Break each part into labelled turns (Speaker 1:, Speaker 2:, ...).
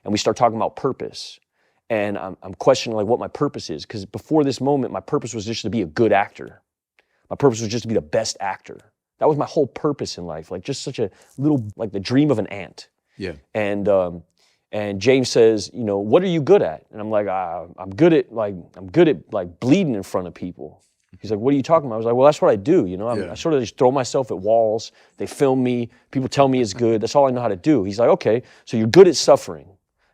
Speaker 1: and we start talking about purpose. And I'm questioning like what my purpose is, because before this moment, my purpose was just to be a good actor. My purpose was just to be the best actor. That was my whole purpose in life, like just such a little, like the dream of an ant.
Speaker 2: Yeah.
Speaker 1: And James says, you know, what are you good at? And I'm like, I'm good at bleeding in front of people. He's like, what are you talking about? I was like, well, that's what I do. You know, I sort of just throw myself at walls. They film me. People tell me it's good. That's all I know how to do. He's like, okay, so you're good at suffering.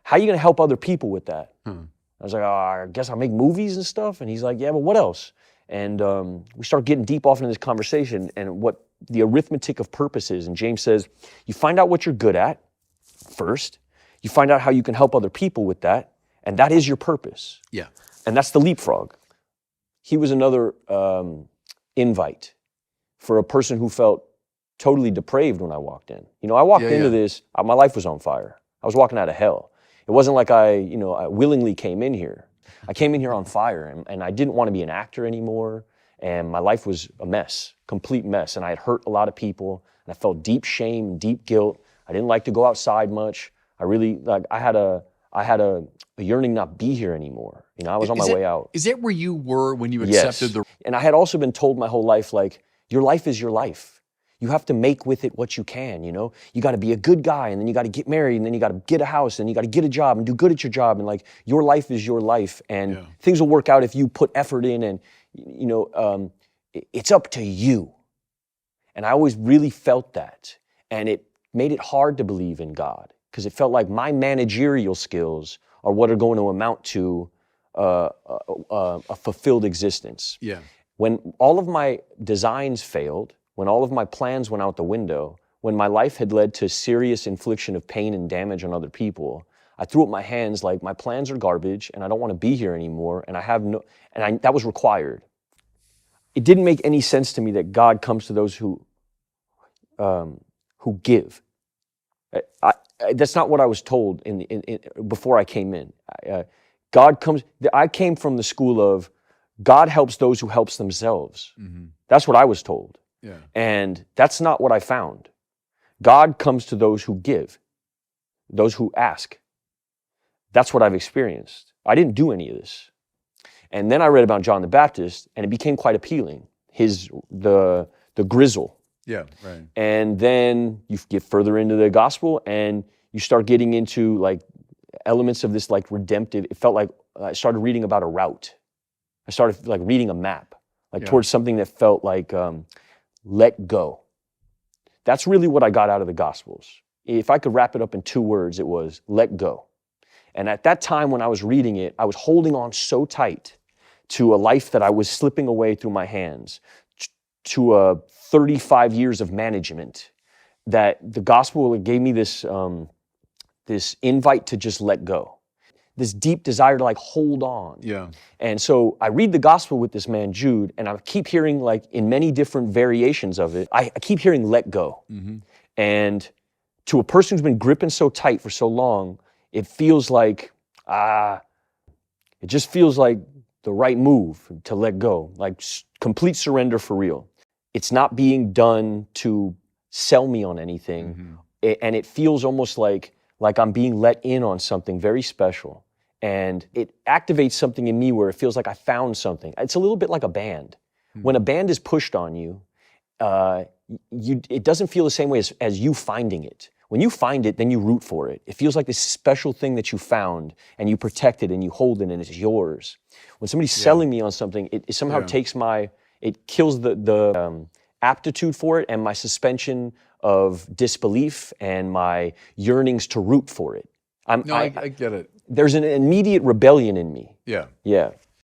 Speaker 1: How are you going to help other people with that? I was like, I guess I'll make movies and stuff. And he's like, yeah, but what else? And we start getting deep off into this conversation and what the arithmetic of purpose is. And James says, you find out what you're good at first. You find out how you can help other people with that. And that is your purpose.
Speaker 2: Yeah.
Speaker 1: And that's the leapfrog. He was another invite for a person who felt totally depraved when I walked in. You know, I walked into this, my life was on fire. I was walking out of hell. It wasn't like I willingly came in here. I came in here on fire, and I didn't want to be an actor anymore, and my life was a mess, complete mess, and I had hurt a lot of people, and I felt deep shame, deep guilt. I didn't like to go outside much. I really, I had a yearning not be here anymore. You know, I was on my way out.
Speaker 2: Is that where you were when you accepted the...
Speaker 1: And I had also been told my whole life, like, your life is your life. You have to make with it what you can, you know? You got to be a good guy, and then you got to get married, and then you got to get a house, and you got to get a job and do good at your job, and like your life is your life, and things will work out if you put effort in, and you know, it's up to you. And I always really felt that, and it made it hard to believe in God, because it felt like my managerial skills are what are going to amount to a fulfilled existence.
Speaker 2: Yeah.
Speaker 1: When all of my designs failed, when all of my plans went out the window, when my life had led to serious infliction of pain and damage on other people, I threw up my hands like, my plans are garbage and I don't want to be here anymore, and that was required. It didn't make any sense to me that God comes to those who give. That's not what I was told before I came in. I came from the school of God helps those who helps themselves. Mm-hmm. That's what I was told. Yeah. And that's not what I found. God comes to those who give, those who ask. That's what I've experienced. I didn't do any of this. And then I read about John the Baptist, and it became quite appealing. The grizzle.
Speaker 2: Yeah, right.
Speaker 1: And then you get further into the gospel, and you start getting into like elements of this like redemptive. It felt like I started reading about a route. I started like reading a map, like towards something that felt like let go. That's really what I got out of the Gospels. If I could wrap it up in 2 words, it was let go. And at that time when I was reading it, I was holding on so tight to a life that I was slipping away through my hands, to 35 years of management, that the gospel gave me this invite to just let go. This deep desire to like hold on. Yeah. And so I read the gospel with this man, Jude, and I keep hearing like in many different variations of it, I keep hearing let go. Mm-hmm. And to a person who's been gripping so tight for so long, it feels like, it just feels like the right move to let go, like complete surrender for real. It's not being done to sell me on anything. Mm-hmm. And it feels almost like I'm being let in on something very special. And it activates something in me where it feels like I found something. It's a little bit like a band. Mm-hmm. When a band is pushed on you, it doesn't feel the same way as you finding it. When you find it, then you root for it. It feels like this special thing that you found, and you protect it and you hold it and it's yours. When somebody's selling me on something, it somehow takes it kills the aptitude for it and my suspension of disbelief and my yearnings to root for it.
Speaker 2: I get it.
Speaker 1: There's an immediate rebellion in me.
Speaker 2: Yeah.
Speaker 1: Yeah.